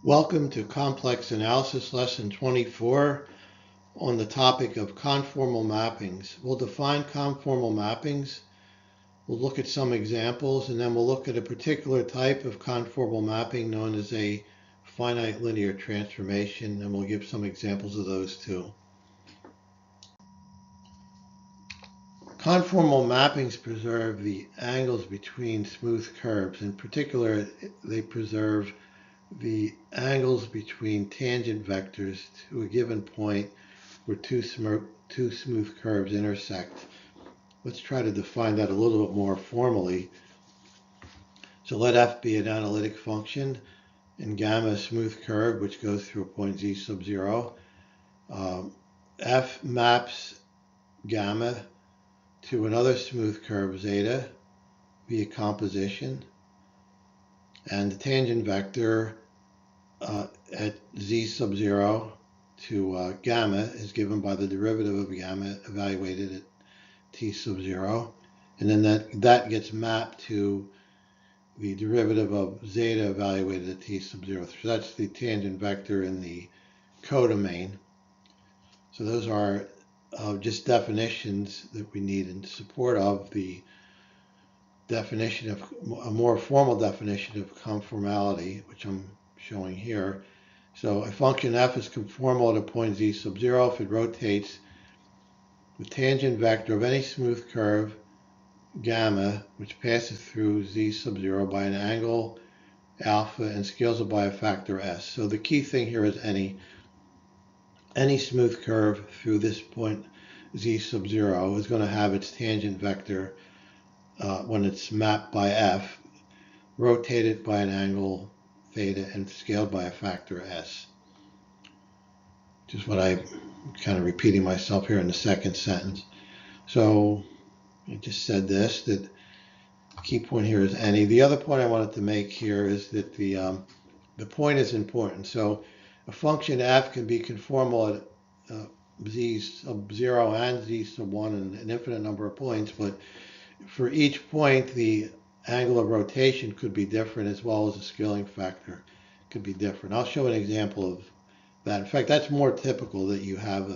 Welcome to Complex Analysis Lesson 24 on the topic of conformal mappings. We'll define conformal mappings, we'll look at some examples, and then we'll look at a particular type of conformal mapping known as a finite linear transformation, and we'll give some examples of those too. Conformal mappings preserve the angles between smooth curves. In particular, they preserve the angles between tangent vectors to a given point where two smooth curves intersect. Let's try to define that a little bit more formally. So let f be an analytic function and gamma a smooth curve which goes through a point z sub 0. F maps gamma to another smooth curve zeta via composition, and the tangent vector at z sub 0 to gamma is given by the derivative of gamma evaluated at t sub 0, and then that gets mapped to the derivative of zeta evaluated at t sub 0. So that's the tangent vector in the codomain. So those are just definitions that we need in support of the definition of a more formal definition of conformality, which I'm showing here. So a function f is conformal at a point z sub 0 if it rotates the tangent vector of any smooth curve gamma which passes through z sub 0 by an angle alpha and scales it by a factor s. So the key thing here is any smooth curve through this point z sub 0 is going to have its tangent vector when it's mapped by f, rotated by an angle theta and scaled by a factor s. Just what I'm kind of repeating myself here in the second sentence. So I just said this, that the key point here is any. The other point I wanted to make here is that the point is important. So a function f can be conformal at z sub 0 and z sub 1 and an infinite number of points, but for each point the angle of rotation could be different as well as the scaling factor could be different. I'll show an example of that. In fact, that's more typical, that you have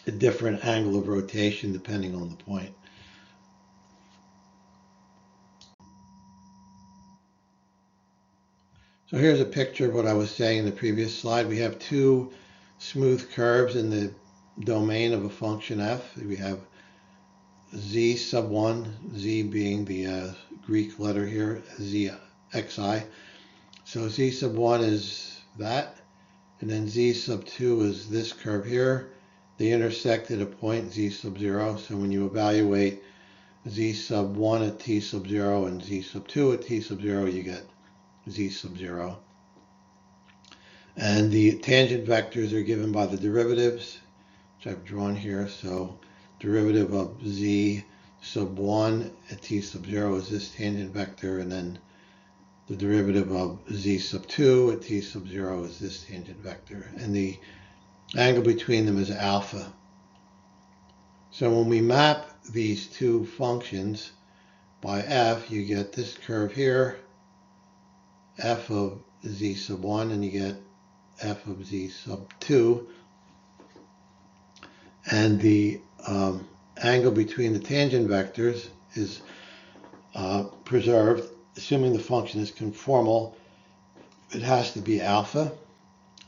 a different angle of rotation depending on the point. So here's a picture of what I was saying in the previous slide. We have two smooth curves in the domain of a function f. We have z sub 1, z being the Greek letter here, z xi. So z sub 1 is that, and then z sub 2 is this curve here. They intersect at a point z sub 0. So when you evaluate z sub 1 at t sub 0 and z sub 2 at t sub 0, you get z sub 0. And the tangent vectors are given by the derivatives, which I've drawn here. So derivative of z sub 1 at t sub 0 is this tangent vector, and then the derivative of z sub 2 at t sub 0 is this tangent vector. And the angle between them is alpha. So when we map these two functions by f, you get this curve here, f of z sub 1, and you get f of z sub 2. And the angle between the tangent vectors is preserved. Assuming the function is conformal, it has to be alpha,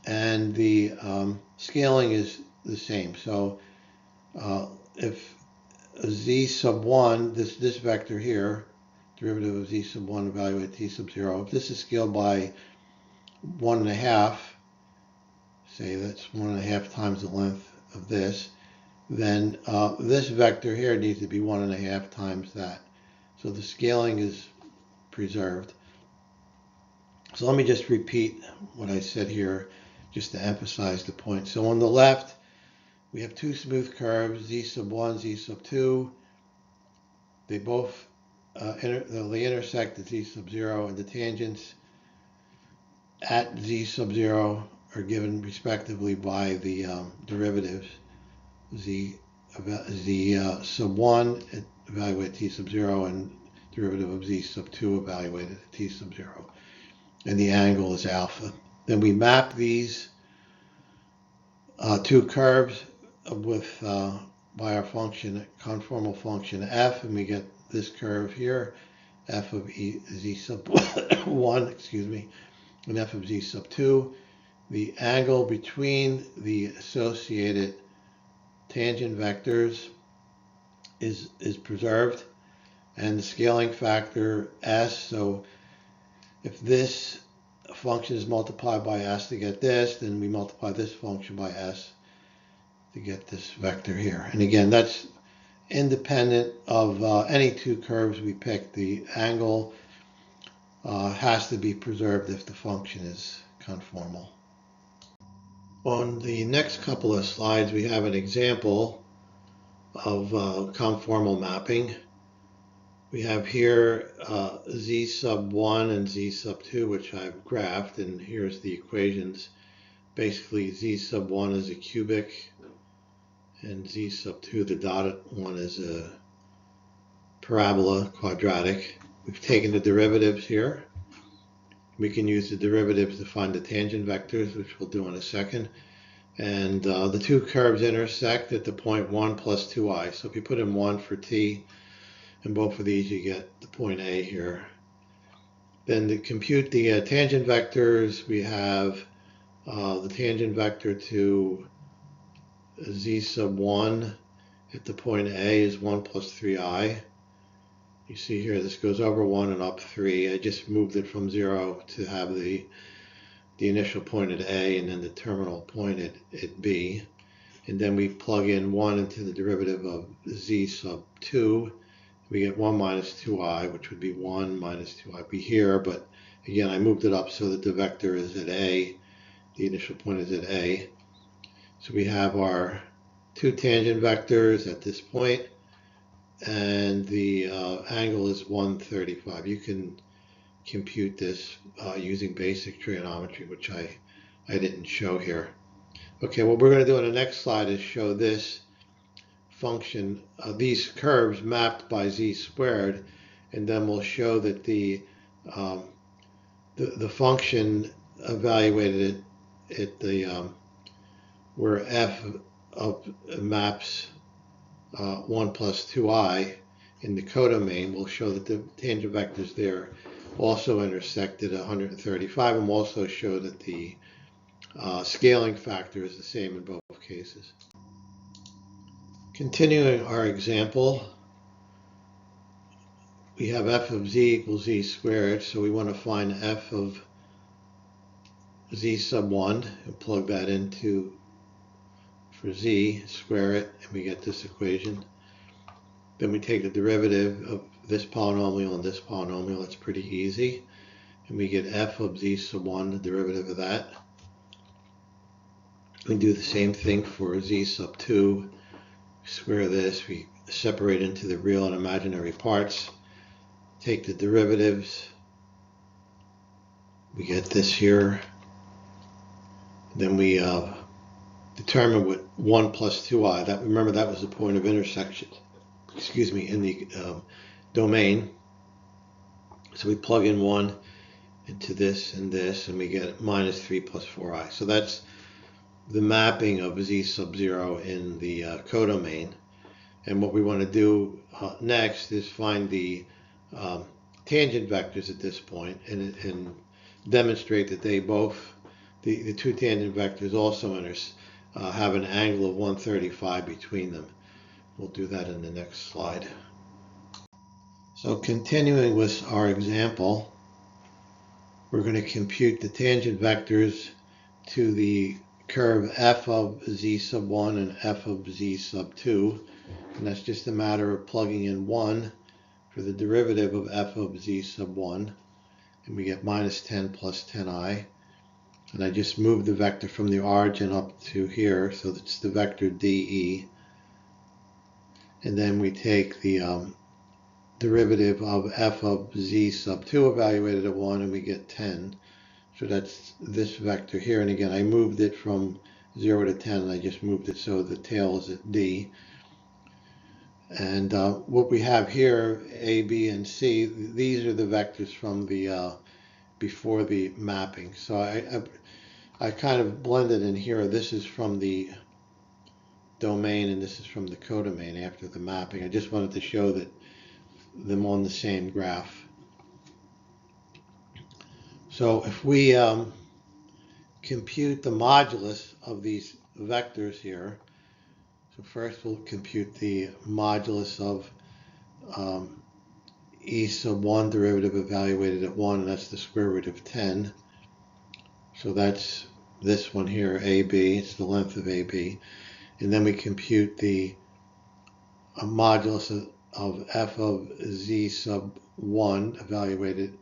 and the scaling is the same. So if z sub 1, this vector here, derivative of z sub 1 evaluate t sub 0, if this is scaled by 1.5, say that's 1.5 times the length of this, then this vector here needs to be 1.5 times that. So the scaling is preserved. So let me just repeat what I said here just to emphasize the point. So on the left, we have two smooth curves, z sub 1, z sub 2. They both they intersect at z sub 0, and the tangents at z sub 0 are given respectively by the derivatives. Z sub 1 evaluate t sub 0, and derivative of z sub 2 evaluated at t sub 0. and the angle is alpha. Then we map these two curves with by our function, conformal function f, and we get this curve here, f of z sub 1, excuse me, and f of z sub 2. The angle between the associated tangent vectors is preserved, and the scaling factor s. So if this function is multiplied by s to get this, then we multiply this function by s to get this vector here. And again, that's independent of any two curves we pick. The angle has to be preserved if the function is conformal. On the next couple of slides, we have an example of conformal mapping. We have here z sub 1 and z sub 2, which I've graphed, and here's the equations. Basically, z sub 1 is a cubic, and z sub 2, the dotted one, is a parabola, quadratic. We've taken the derivatives here. We can use the derivatives to find the tangent vectors, which we'll do in a second. And the two curves intersect at the point 1 plus 2i. So if you put in 1 for t, and both of these, you get the point A here. Then to compute the tangent vectors, we have the tangent vector to z sub 1 at the point A is 1 plus 3i. You see here, this goes over 1 and up 3. I just moved it from 0 to have the initial point at A and then the terminal point at B. And then we plug in 1 into the derivative of z sub 2. We get 1 minus 2i, which would be 1 minus 2i be here. But again, I moved it up so that the vector is at A. The initial point is at A. So we have our two tangent vectors at this point, and the angle is 135. You can compute this using basic trigonometry, which I didn't show here. Okay, what we're going to do on the next slide is show this function, these curves mapped by z squared, and then we'll show that the function evaluated at the where f of maps 1 plus 2i in the codomain, will show that the tangent vectors there also intersect at 135, and we'll also show that the scaling factor is the same in both cases. Continuing our example, we have f of z equals z squared, so we want to find f of z sub 1 and plug that into for z, square it, and we get this equation. Then we take the derivative of this polynomial and this polynomial. It's pretty easy. And we get f of z sub 1, the derivative of that. We do the same thing for z sub 2. Square this. We separate into the real and imaginary parts. Take the derivatives. We get this here. Then we determine what 1 plus 2i. Remember, that was the point of intersection. Excuse me, in the domain. So we plug in 1 into this and this, and we get minus 3 plus 4i. So that's the mapping of z sub 0 in the codomain. And what we want to do next is find the tangent vectors at this point and demonstrate that they both, the two tangent vectors also have an angle of 135 between them. We'll do that in the next slide. So continuing with our example, we're going to compute the tangent vectors to the curve f of z sub 1 and f of z sub 2. And that's just a matter of plugging in 1 for the derivative of f of z sub 1. And we get minus 10 plus 10i. And I just moved the vector from the origin up to here, so that's the vector dE. And then we take the derivative of f of z sub 2 evaluated at 1, and we get 10. So that's this vector here. And again, I moved it from 0 to 10, and I just moved it so the tail is at D. And what we have here, A, B, and C, these are the vectors from the before the mapping. So I kind of blended in here. This is from the domain and this is from the codomain after the mapping. I just wanted to show that them on the same graph. So if we compute the modulus of these vectors here, so first we'll compute the modulus of e sub 1 derivative evaluated at 1, and that's the square root of 10. So that's this one here, AB, it's the length of AB. And then we compute the modulus of f of z sub 1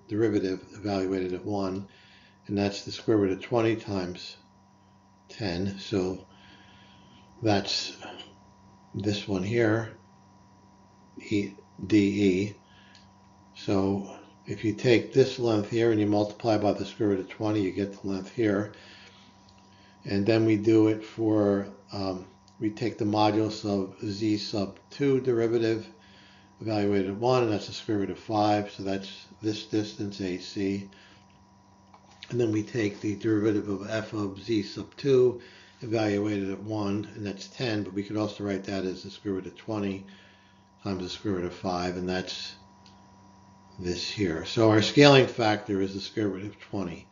derivative evaluated at 1, and that's the square root of 20 times 10. So that's this one here, dE. So if you take this length here and you multiply by the square root of 20, you get the length here. And then we do it for, we take the modulus of z sub 2 derivative evaluated at 1, and that's the square root of 5. So that's this distance, AC. And then we take the derivative of f of z sub 2 evaluated at 1, and that's 10. But we could also write that as the square root of 20 times the square root of 5, and that's this here. So our scaling factor is the square root of 20.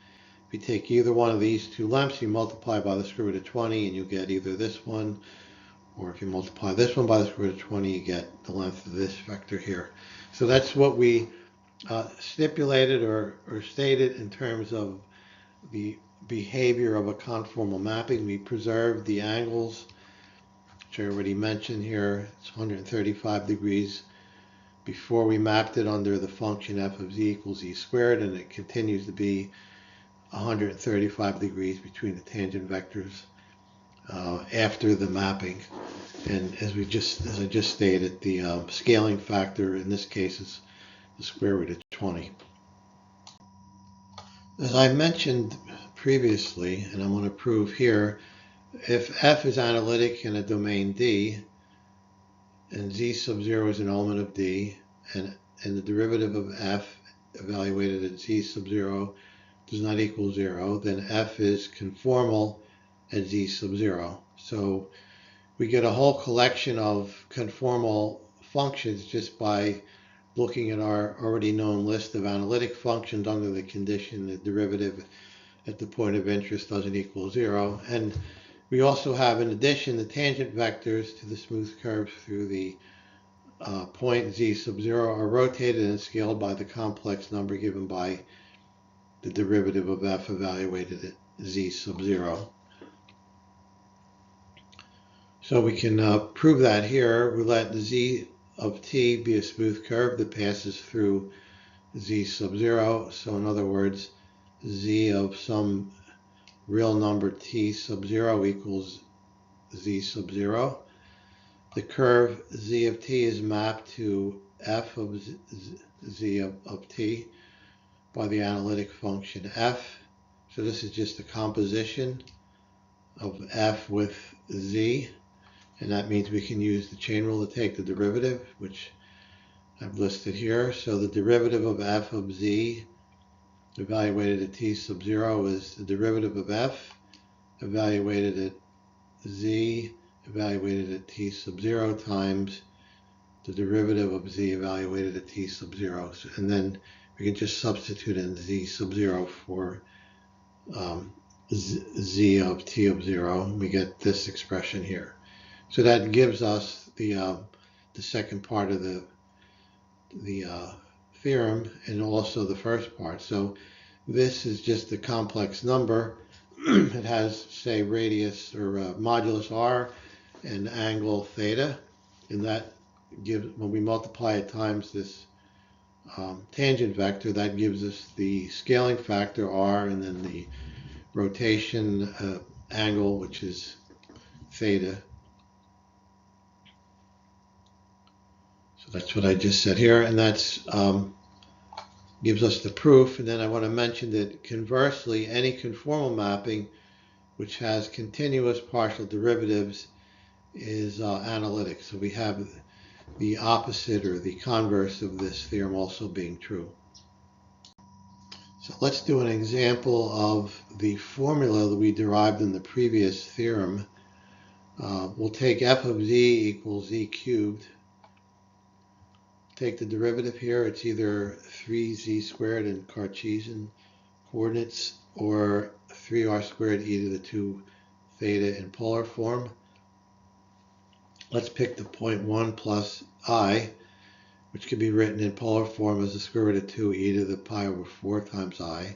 If you take either one of these two lengths, you multiply by the square root of 20, and you get either this one, or if you multiply this one by the square root of 20, you get the length of this vector here. So that's what we stipulated or stated in terms of the behavior of a conformal mapping. We preserved the angles, which I already mentioned here. It's 135 degrees before we mapped it under the function f of z equals z squared, and it continues to be 135 degrees between the tangent vectors after the mapping. And as I just stated, the scaling factor in this case is the square root of 20. As I mentioned previously, and I'm going to prove here, if f is analytic in a domain D, and z sub 0 is an element of D, and the derivative of f evaluated at z sub 0 does not equal 0, then f is conformal at z sub 0. So we get a whole collection of conformal functions just by looking at our already known list of analytic functions under the condition the derivative at the point of interest doesn't equal 0. And we also have, in addition, the tangent vectors to the smooth curves through the point z sub 0 are rotated and scaled by the complex number given by the derivative of f evaluated at z sub 0. So we can prove that here. We let the z of t be a smooth curve that passes through z sub 0. So in other words, z of some real number t sub 0 equals z sub 0. The curve z of t is mapped to f of z of t by the analytic function f. So this is just a composition of f with z, and that means we can use the chain rule to take the derivative, which I've listed here. So the derivative of f of z evaluated at t sub 0 is the derivative of f evaluated at z evaluated at t sub 0 times the derivative of z evaluated at t sub 0. And then we can just substitute in z sub 0 for z of t of 0. We get this expression here. So that gives us the second part of the theorem, and also the first part. So this is just a complex number. It has, say, radius or modulus r and angle theta, and that gives, when we multiply it times this tangent vector, that gives us the scaling factor r, and then the rotation angle, which is theta. So that's what I just said here, and that's gives us the proof. And then I want to mention that conversely, any conformal mapping which has continuous partial derivatives is analytic. So we have the opposite or the converse of this theorem also being true. So let's do an example of the formula that we derived in the previous theorem. We'll take f of z equals z cubed. Take the derivative here. It's either 3z squared in Cartesian coordinates or 3r squared e to the 2 theta in polar form. Let's pick the point 1 plus I, which can be written in polar form as the square root of 2 e to the pi over 4 times I.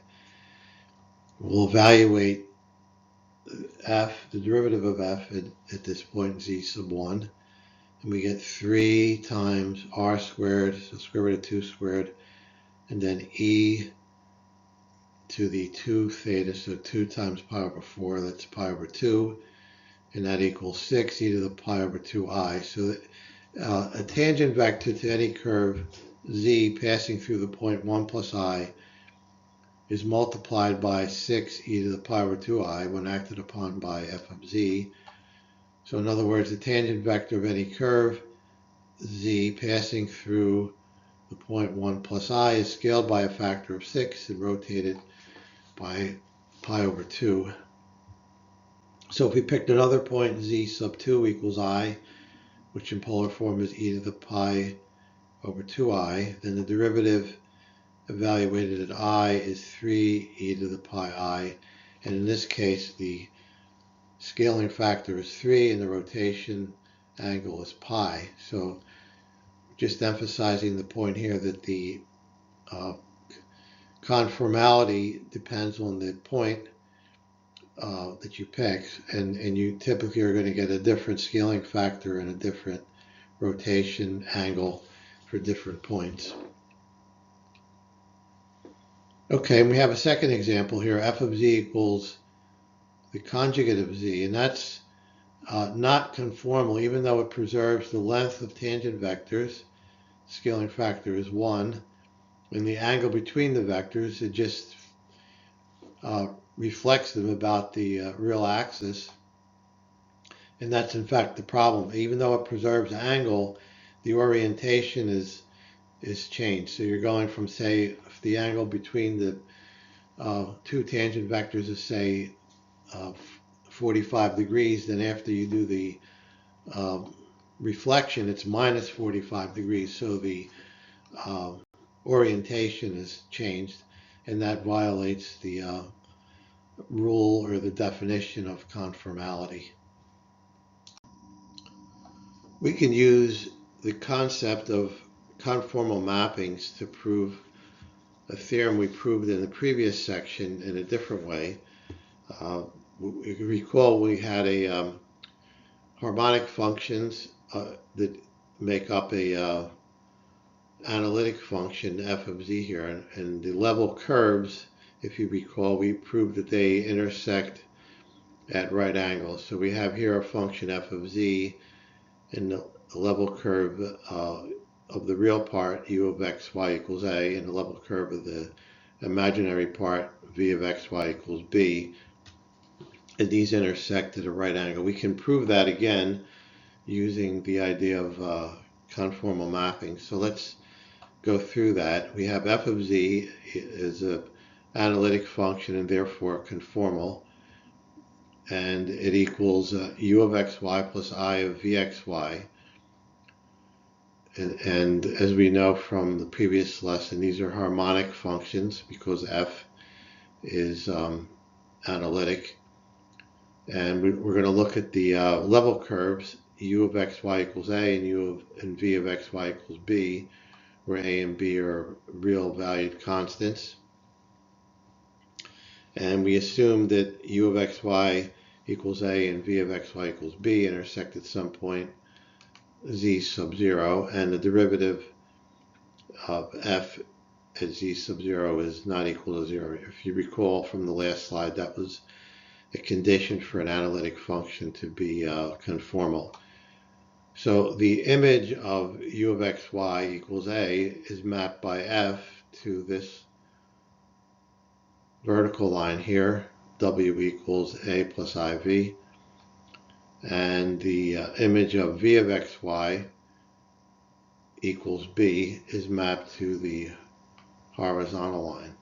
We'll evaluate f, the derivative of f at this point, z sub 1, and we get 3 times r squared, so square root of 2 squared, and then e to the 2 theta, so 2 times pi over 4, that's pi over 2, and that equals 6 e to the pi over 2I. So a tangent vector to any curve z passing through the point 1 plus I is multiplied by 6 e to the pi over 2I when acted upon by f of z. So in other words, the tangent vector of any curve z passing through the point 1 plus I is scaled by a factor of 6 and rotated by pi over 2. So if we picked another point z sub 2 equals I, which in polar form is e to the pi over 2I, then the derivative evaluated at I is 3 e to the pi I, and in this case the scaling factor is 3 and the rotation angle is pi. So just emphasizing the point here that the conformality depends on the point that you pick, and you typically are going to get a different scaling factor and a different rotation angle for different points. Okay, and we have a second example here. F of z equals the conjugate of z, and that's not conformal, even though it preserves the length of tangent vectors. Scaling factor is 1, and the angle between the vectors, it just reflects them about the real axis. And that's in fact the problem. Even though it preserves angle, the orientation is changed. So you're going from, say, if the angle between the two tangent vectors is, say, 45 degrees, then after you do the reflection, it's minus 45 degrees. So the orientation is changed, and that violates the rule or the definition of conformality. We can use the concept of conformal mappings to prove a theorem we proved in the previous section in a different way. You can recall we had a harmonic functions that make up a analytic function f of z here, and the level curves, if you recall, we proved that they intersect at right angles. So we have here a function f of z, and the level curve of the real part, u of xy equals a, and the level curve of the imaginary part, v of xy equals b, and these intersect at a right angle. We can prove that again using the idea of conformal mapping. So let's go through that. We have f of z is an analytic function and therefore conformal, and it equals u of xy plus I of vxy. And as we know from the previous lesson, these are harmonic functions because f is analytic. And we're going to look at the level curves, u of xy equals a and v of xy equals b, where a and b are real valued constants. And we assume that u of xy equals a and v of xy equals b intersect at some point z sub 0, and the derivative of f at z sub 0 is not equal to 0. If you recall from the last slide, that was a condition for an analytic function to be conformal. So the image of u of xy equals a is mapped by f to this vertical line here, w equals a plus iv, and the image of v of xy equals b is mapped to the horizontal line.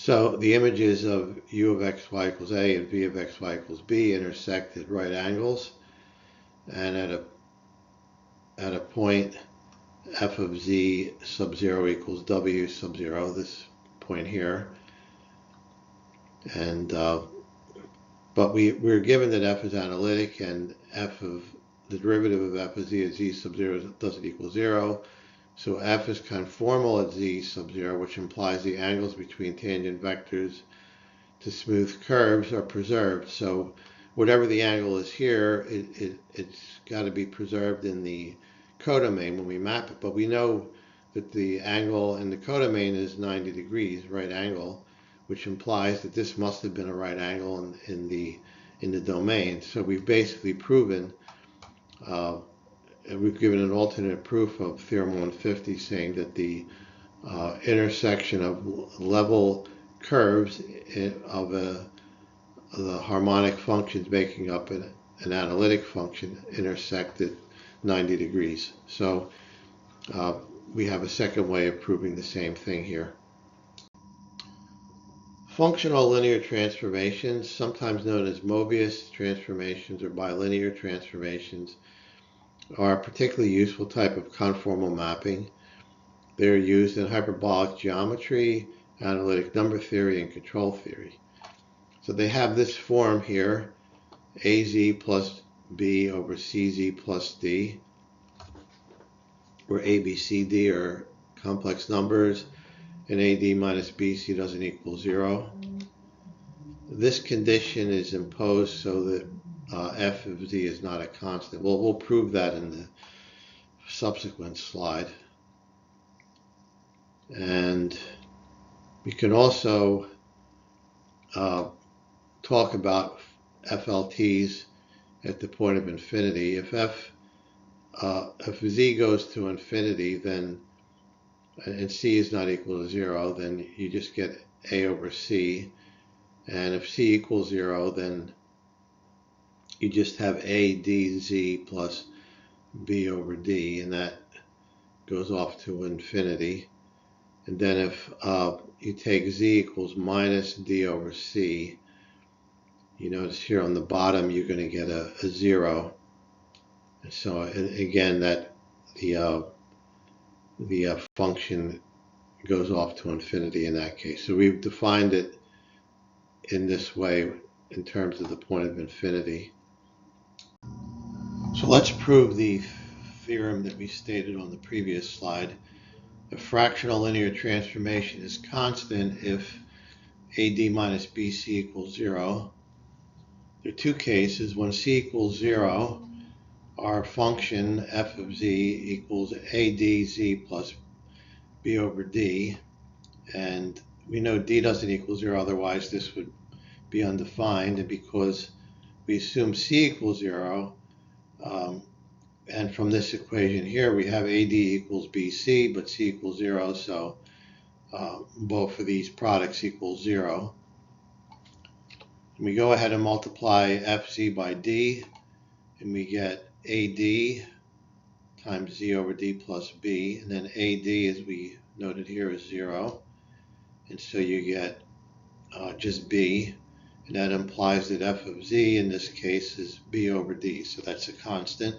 So the images of u of xy equals a and v of xy equals b intersect at right angles, and at a point f of z sub 0 equals w sub 0, this point here, and but we're given that f is analytic, and f of the derivative of f of z at z sub 0 doesn't equal 0. So f is conformal at z sub 0, which implies the angles between tangent vectors to smooth curves are preserved. So whatever the angle is here, it's got to be preserved in the codomain when we map it. But we know that the angle in the codomain is 90 degrees, right angle, which implies that this must have been a right angle in the domain. So we've basically proven, we've given an alternate proof of theorem 150, saying that the intersection of level curves of the harmonic functions making up an analytic function intersect at 90 degrees. So we have a second way of proving the same thing here. Functional linear transformations, sometimes known as Mobius transformations or bilinear transformations, are a particularly useful type of conformal mapping. They're used in hyperbolic geometry, analytic number theory, and control theory. So they have this form here, AZ plus B over CZ plus D, where A, B, C, D are complex numbers, and AD minus BC doesn't equal 0. This condition is imposed so that f of z is not a constant. We'll prove that in the subsequent slide. And we can also talk about FLTs at the point of infinity. If z goes to infinity, then and c is not equal to 0, then you just get a over c. And if c equals 0, then you just have a dz plus b over d, and that goes off to infinity. And then if you take z equals minus d over c, you notice here on the bottom you're going to get a 0. And so again, that the function goes off to infinity in that case. So we've defined it in this way in terms of the point of infinity. So let's prove the theorem that we stated on the previous slide. A fractional linear transformation is constant if AD minus BC equals 0. There are two cases. When C equals 0, our function f of z equals ADZ plus B over D. And we know D doesn't equal 0, otherwise this would be undefined. And because we assume C equals 0, and from this equation here, we have AD equals BC, but C equals 0, so both of these products equal 0. And we go ahead and multiply FZ by D, and we get AD times Z over D plus B, and then AD, as we noted here, is 0. And so you get just B, and that implies that f of z in this case is b over d, so that's a constant.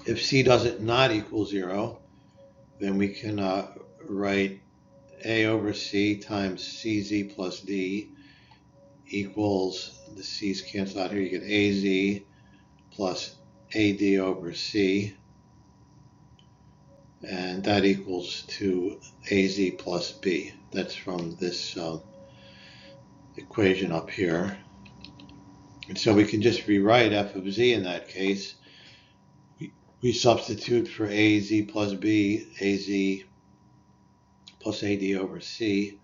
If c doesn't not equal 0, then we can write a over c times cz plus d equals, the c's cancel out here, you get az plus ad over c, and that equals to az plus b. That's from this equation up here. And so we can just rewrite f of z in that case. We substitute for az plus b, az plus ad over c,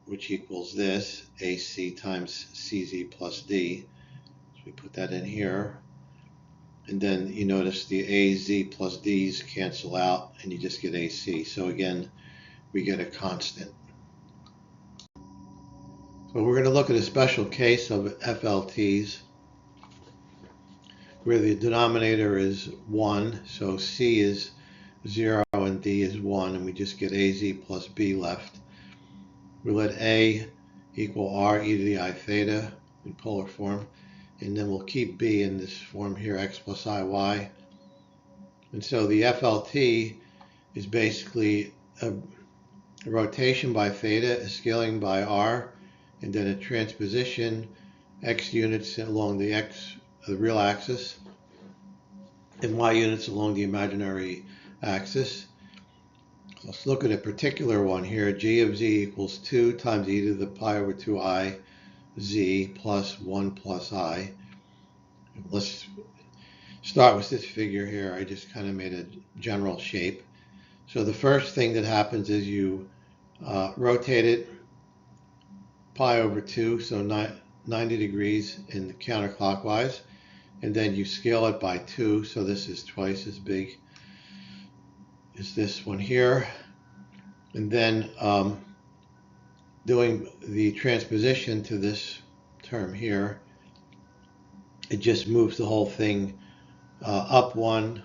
which equals this, ac times cz plus d. So we put that in here. And then you notice the az plus d's cancel out, and you just get ac. So again, we get a constant. So we're going to look at a special case of FLTs where the denominator is 1, so c is 0 and d is 1, and we just get az plus b left. we let A equal R e to the I theta in polar form, and then we'll keep B in this form here, x plus I y. And so the FLT is basically a rotation by theta, a scaling by R, and then a transposition x units along the real axis, and y units along the imaginary axis. Let's look at a particular one here. G of z equals 2 times e to the pi over 2i z plus 1 plus I. Let's start with this figure here. I just kind of made a general shape. So the first thing that happens is you rotate it pi over 2, so 90 degrees in counterclockwise, and then you scale it by 2, so this is twice as big as this one here. And then doing the transposition to this term here, it just moves the whole thing up 1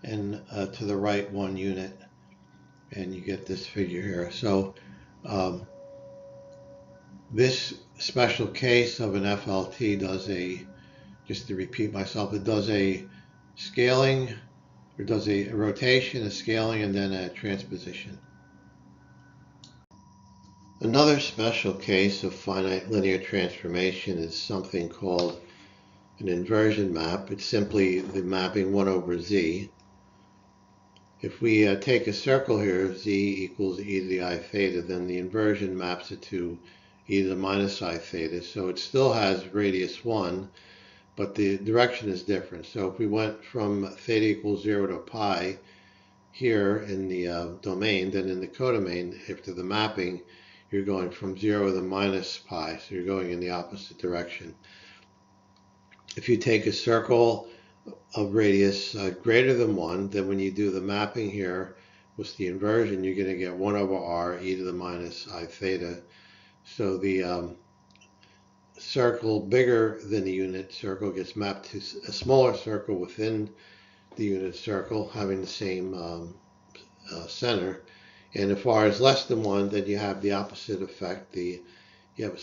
and to the right 1 unit, and you get this figure here. So this special case of an FLT does just to repeat myself, it does a scaling, or does a rotation, a scaling, and then a transposition. Another special case of finite linear transformation is something called an inversion map. It's simply the mapping 1 over z. If we take a circle here, z equals e to the I theta, then the inversion maps it to e to the minus I theta. So it still has radius 1, but the direction is different. So if we went from theta equals 0 to pi here in the domain, then in the codomain, after the mapping, you're going from 0 to minus pi, so you're going in the opposite direction. If you take a circle of radius greater than 1, then when you do the mapping here with the inversion, you're going to get 1 over r e to the minus I theta. So the circle bigger than the unit circle gets mapped to a smaller circle within the unit circle, having the same center. And if r is less than 1, then you have the opposite effect. You have a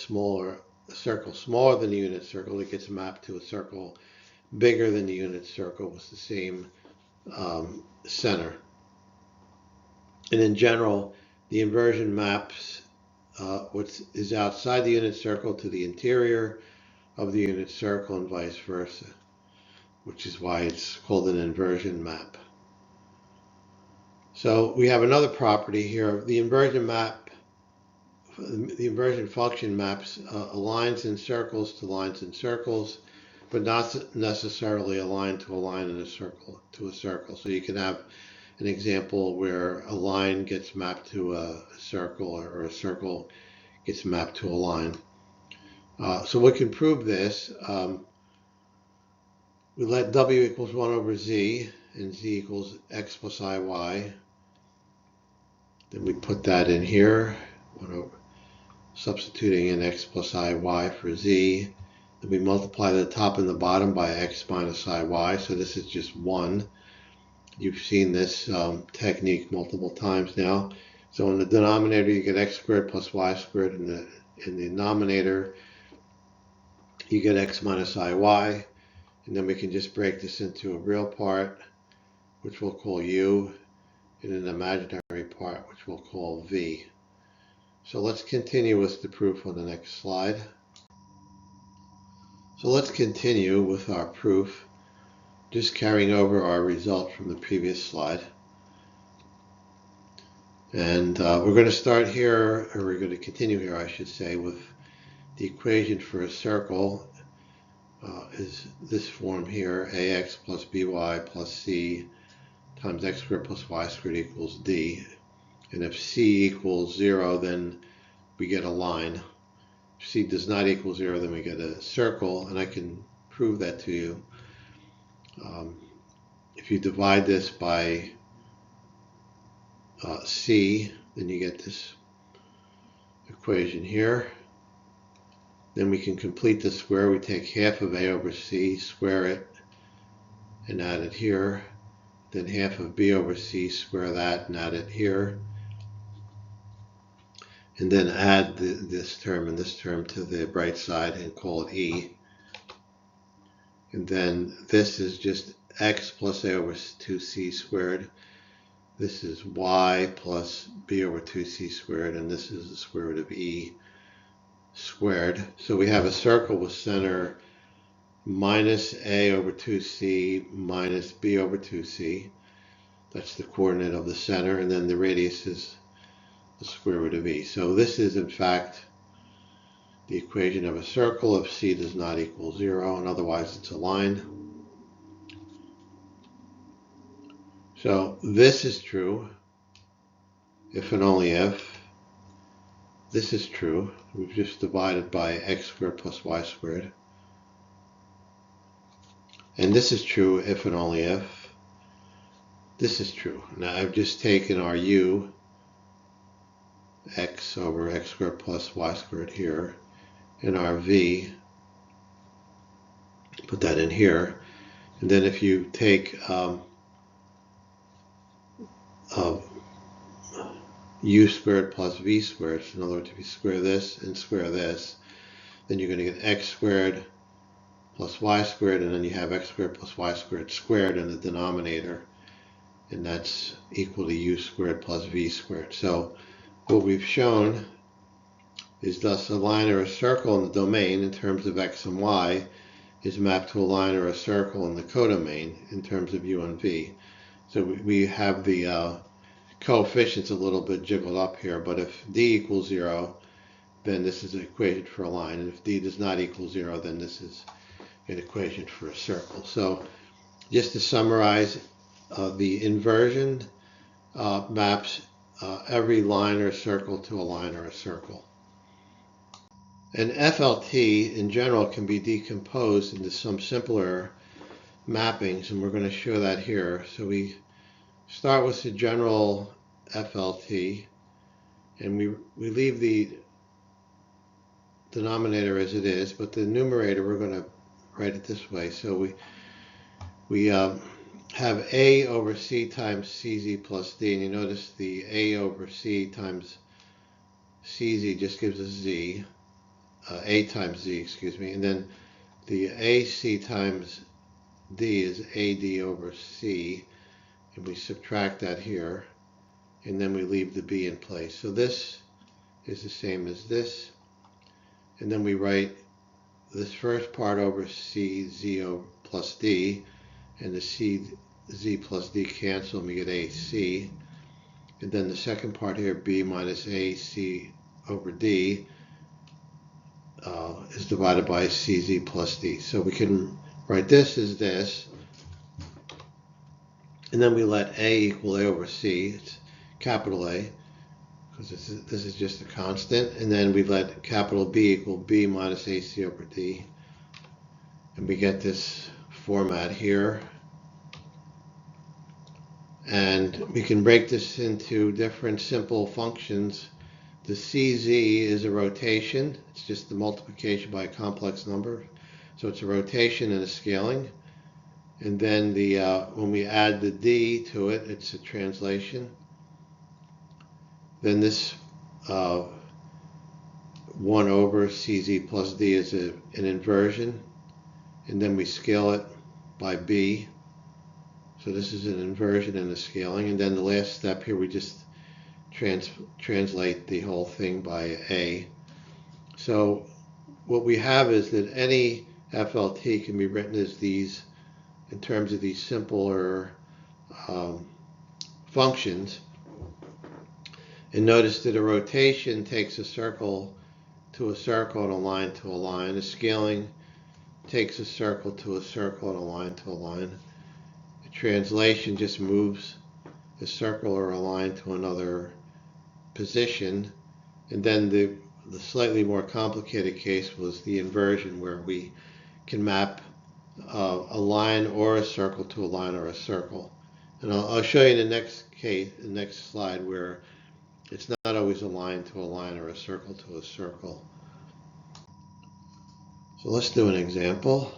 circle smaller than the unit circle that gets mapped to a circle bigger than the unit circle with the same center. And in general, the inversion maps what is outside the unit circle to the interior of the unit circle and vice versa, which is why it's called an inversion map. So we have another property here. The inversion function maps lines in circles to lines in circles, but not necessarily a line to a line and a circle to a circle. So you can have an example where a line gets mapped to a circle, or a circle gets mapped to a line. So we can prove this. We let w equals 1 over z, and z equals x plus iy. Then we put that in here, substituting in x plus iy for z. Then we multiply the top and the bottom by x minus iy, so this is just 1. You've seen this technique multiple times now. So in the denominator, you get x squared plus y squared. In the denominator, you get x minus iy. And then we can just break this into a real part, which we'll call u, and an imaginary part, which we'll call v. So let's continue with the proof on the next slide. So let's continue with our proof, just carrying over our result from the previous slide. And we're going to start here, or we're going to continue here, I should say, with the equation for a circle is this form here, ax plus by plus c times x squared plus y squared equals d. And if c equals 0, then we get a line. If c does not equal 0, then we get a circle, and I can prove that to you. If you divide this by c, then you get this equation here. Then we can complete the square. We take half of a over c, square it, and add it here. Then half of b over c, square that, and add it here. and then add this term and this term to the right side and call it E. And then this is just x plus a over 2c squared. This is y plus b over 2c squared, and this is the square root of e squared. So we have a circle with center minus a over 2c minus b over 2c. That's the coordinate of the center, and then the radius is the square root of e. So this is, in fact, the equation of a circle if c does not equal 0, and otherwise it's a line. So this is true if and only if. This is true. We've just divided by x squared plus y squared. And this is true if and only if. This is true. Now I've just taken our u, x over x squared plus y squared here, and our v, put that in here. And then if you take u squared plus v squared, so in other words, if you square this and square this, then you're going to get x squared plus y squared, and then you have x squared plus y squared squared in the denominator, and that's equal to u squared plus v squared. So what we've shown is thus a line or a circle in the domain in terms of x and y is mapped to a line or a circle in the codomain in terms of u and v. So we have the coefficients a little bit jiggled up here, but if d equals 0, then this is an equation for a line, and if d does not equal 0, then this is an equation for a circle. So just to summarize, the inversion maps every line or circle to a line or a circle. And FLT in general can be decomposed into some simpler mappings, and we're going to show that here. So we start with the general FLT, and we leave the denominator as it is, but the numerator we're going to write it this way. So we have a over c times cz plus d, and you notice the a over c times cz just gives us z, a times z, excuse me, and then the ac times d is ad over c, and we subtract that here, and then we leave the b in place. So this is the same as this, and then we write this first part over cz over plus d, and the cz plus d cancel, and we get ac, and then the second part here, b minus ac over d, is divided by cz plus d. So we can write this as this, and then we let a equal a over c, it's capital A, because this is just a constant, and then we let capital B equal b minus ac over d, and we get this format here. And we can break this into different simple functions. The CZ is a rotation. It's just the multiplication by a complex number. So it's a rotation and a scaling. And then when we add the D to it, it's a translation. Then this 1 over CZ plus D is an inversion. And then we scale it by B. So this is an inversion and a scaling. And then the last step here, we just translate the whole thing by A. So what we have is that any FLT can be written as these, in terms of these simpler functions. And notice that a rotation takes a circle to a circle and a line to a line. A scaling takes a circle to a circle and a line to a line. A translation just moves a circle or a line to another position. And then the slightly more complicated case was the inversion, where we can map a line or a circle to a line or a circle. And I'll show you in the next case, the next slide, where it's not always a line to a line or a circle to a circle. So let's do an example.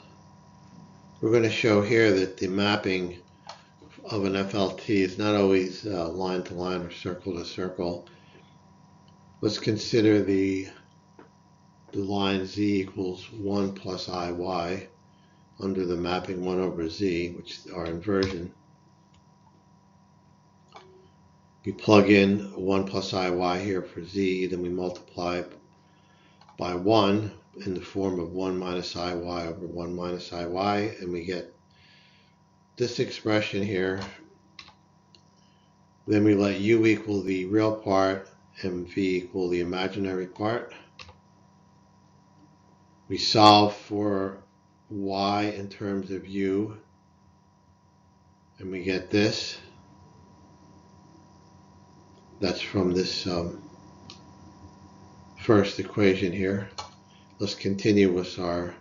We're going to show here that the mapping of an FLT is not always line to line or circle to circle, let's consider the line z equals 1 plus iy under the mapping 1 over z, which is our inversion. We plug in 1 plus iy here for z, then we multiply by 1 in the form of 1 minus iy over 1 minus iy, and we get this expression here. Then we let u equal the real part and v equal the imaginary part. We solve for y in terms of u, and we get this. That's from this first equation here. Let's continue with our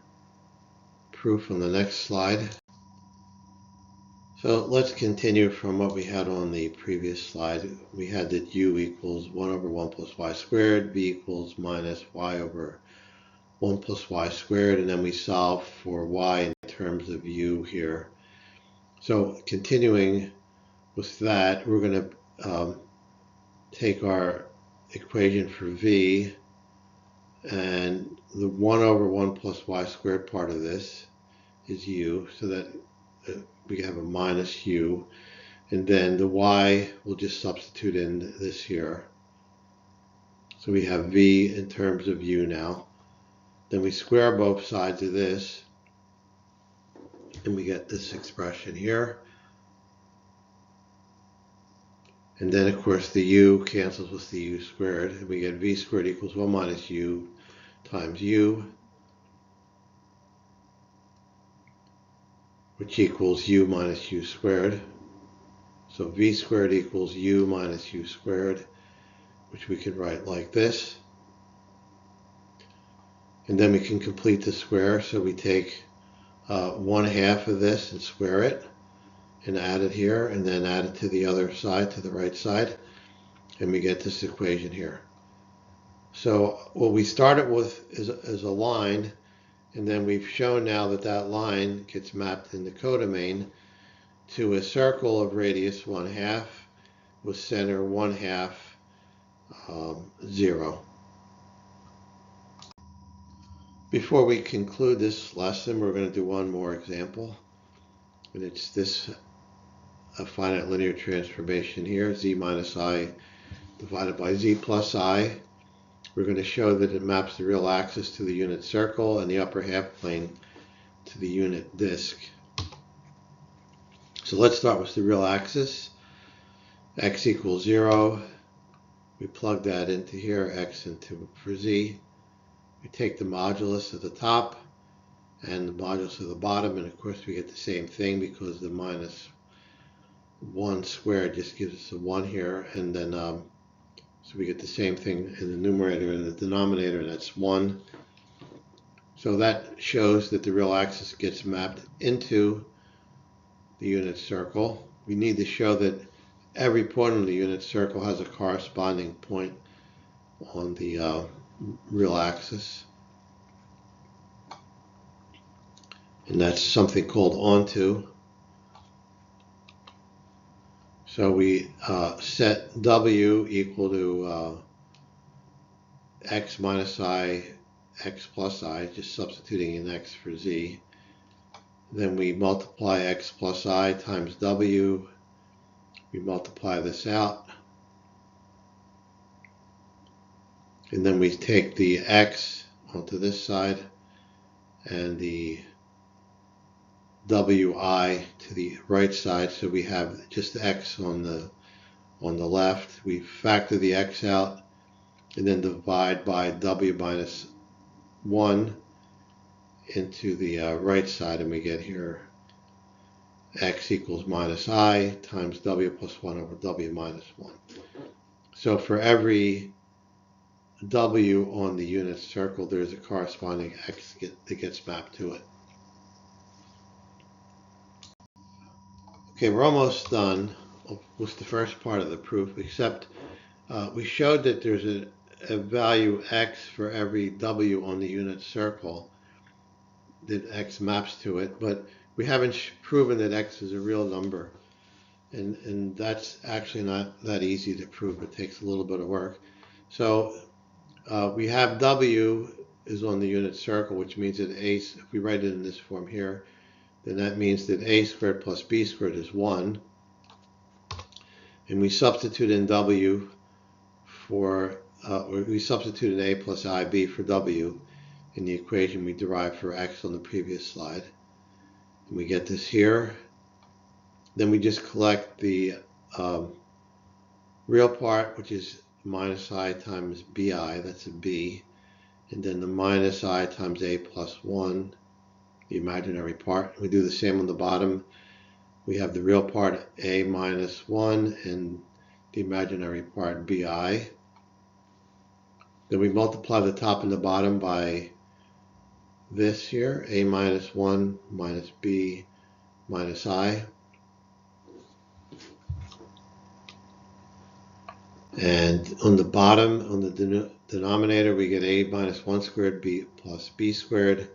proof on the next slide. So let's continue from what we had on the previous slide. We had that u equals 1 over 1 plus y squared, v equals minus y over 1 plus y squared, and then we solve for y in terms of u here. So continuing with that, we're going to take our equation for v, and the 1 over 1 plus y squared part of this is u, so that we have a minus u, and then the y will just substitute in this here. So we have v in terms of u now. Then we square both sides of this, and we get this expression here. And then, of course, the u cancels with the u squared, and we get v squared equals 1 minus u times u, which equals u minus u squared. So v squared equals u minus u squared, which we could write like this. And then we can complete the square, so we take 1/2 of this and square it, and add it here, and then add it to the other side, to the right side, and we get this equation here. So what we started with is a line, and then we've shown now that that line gets mapped in the codomain to a circle of radius 1/2 with center 1/2, 0. Before we conclude this lesson, we're going to do one more example, and it's this a finite linear transformation here, z minus I divided by z plus I. We're going to show that it maps the real axis to the unit circle and the upper half plane to the unit disk. So let's start with the real axis. X equals 0. We plug that into here, x into for z. We take the modulus at the top and the modulus at the bottom, and of course we get the same thing because the minus 1 squared just gives us a 1 here, and then so we get the same thing in the numerator and the denominator, and that's 1. So that shows that the real axis gets mapped into the unit circle. We need to show that every point on the unit circle has a corresponding point on the real axis. And that's something called onto. So we set w equal to x minus I, x plus I, just substituting in x for z. Then we multiply x plus I times w. We multiply this out. And then we take the x onto this side and the wi to the right side, so we have just x on the left. We factor the x out and then divide by w minus 1 into the right side, and we get here x equals minus I times w plus 1 over w minus 1. So for every w on the unit circle, there's a corresponding x that gets mapped to it. Okay, we're almost done with the first part of the proof, except we showed that there's a value x for every w on the unit circle that x maps to it, but we haven't proven that x is a real number, and that's actually not that easy to prove. It takes a little bit of work. So we have W is on the unit circle, which means that if we write it in this form here, then that means that a squared plus b squared is 1. And we substitute in W or we substitute in a plus ib for W in the equation we derived for x on the previous slide. And we get this here. Then we just collect the real part, which is minus I times bi, that's a b, and then the minus I times a plus 1, the imaginary part. We do the same on the bottom. We have the real part a minus 1 and the imaginary part bi. Then we multiply the top and the bottom by this here, a minus 1 minus b minus I. And on the bottom, on the denominator, we get a minus 1 squared b plus b squared.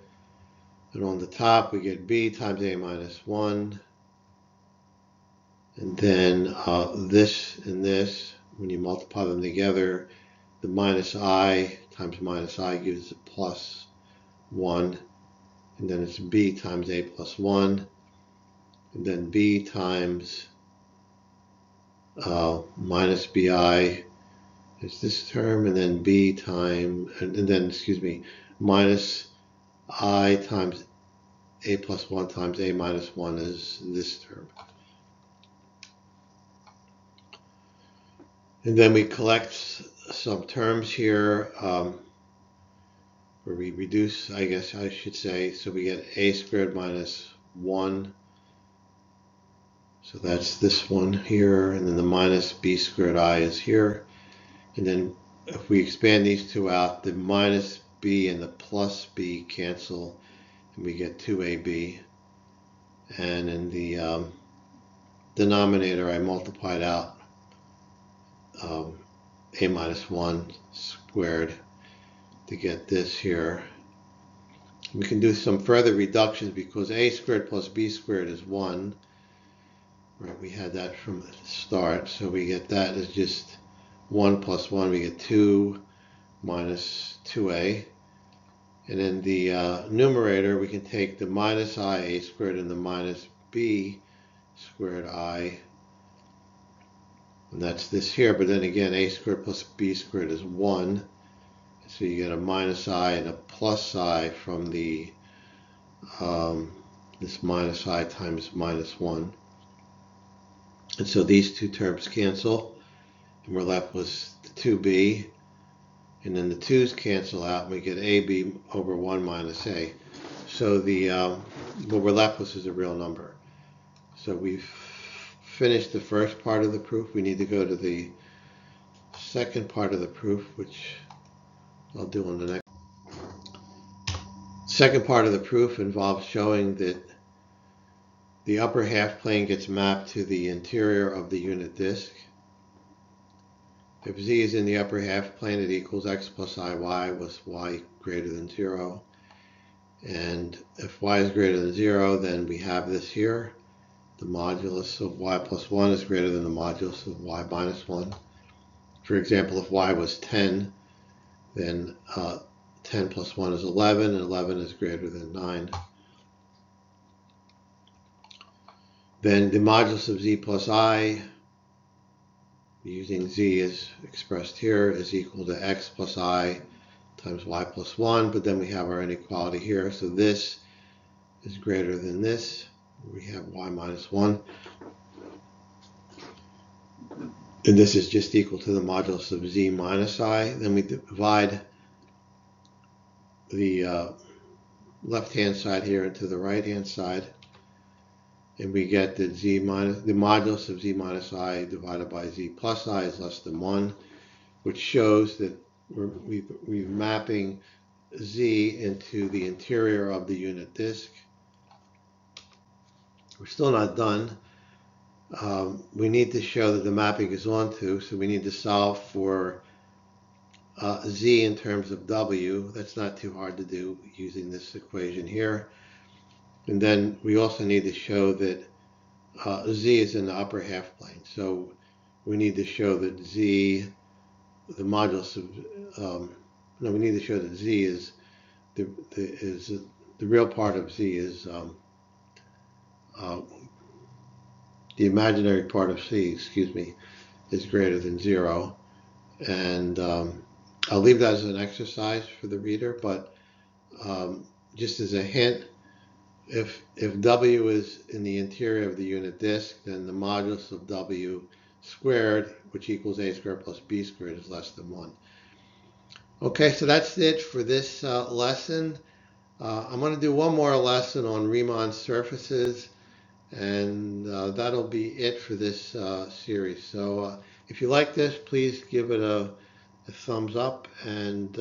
And on the top, we get b times a minus 1. And then this and this, when you multiply them together, the minus I times minus I gives a plus 1. And then it's b times a plus 1. And then b times minus bi is this term, and then b times, and then, excuse me, minus I times a plus 1 times a minus 1 is this term. And then we collect some terms here where we reduce, I guess I should say, so we get a squared minus 1. So that's this one here, and then the minus b squared I is here. And then if we expand these two out, the minus b and the plus b cancel, and we get 2ab. And in the denominator, I multiplied out a minus 1 squared to get this here. We can do some further reductions because a squared plus b squared is 1. Right, we had that from the start, so we get that as just 1 plus 1, we get 2 minus 2a. And in the numerator, we can take the minus I a squared and the minus b squared I. And that's this here, but then again, a squared plus b squared is 1. So you get a minus I and a plus I from the this minus I times minus 1. And so these two terms cancel, and we're left with the 2b. And then the 2's cancel out, and we get ab over 1 minus a. So the what we're left with is a real number. So we've finished the first part of the proof. We need to go to the second part of the proof, which I'll do on the next. Second part of the proof involves showing that the upper half plane gets mapped to the interior of the unit disk. If z is in the upper half plane, it equals x plus iy with y greater than 0. And if y is greater than 0, then we have this here. The modulus of y plus 1 is greater than the modulus of y minus 1. For example, if y was 10, then 10 plus 1 is 11, and 11 is greater than 9. Then the modulus of z plus I, using z as expressed here, is equal to x plus I times y plus 1, but then we have our inequality here, so this is greater than this. We have y minus 1. And this is just equal to the modulus of z minus I. Then we divide the left-hand side here into the right-hand side. And we get that the modulus of z minus I divided by z plus I is less than 1, which shows that we're mapping z into the interior of the unit disk. We're still not done. We need to show that the mapping is onto, so we need to solve for z in terms of w. That's not too hard to do using this equation here. And then we also need to show that z is in the upper half plane. So we need to show that z, the modulus of no, we need to show that z is the real part of z is uh, the imaginary part of c, excuse me, is greater than 0. And I'll leave that as an exercise for the reader, but just as a hint, if w is in the interior of the unit disk, then the modulus of w squared, which equals a squared plus b squared, is less than 1. Okay, so that's it for this lesson. I'm going to do one more lesson on Riemann surfaces, and that'll be it for this series. So if you like this, please give it a thumbs up, and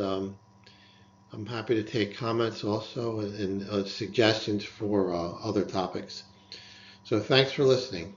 I'm happy to take comments also and suggestions for other topics. So thanks for listening.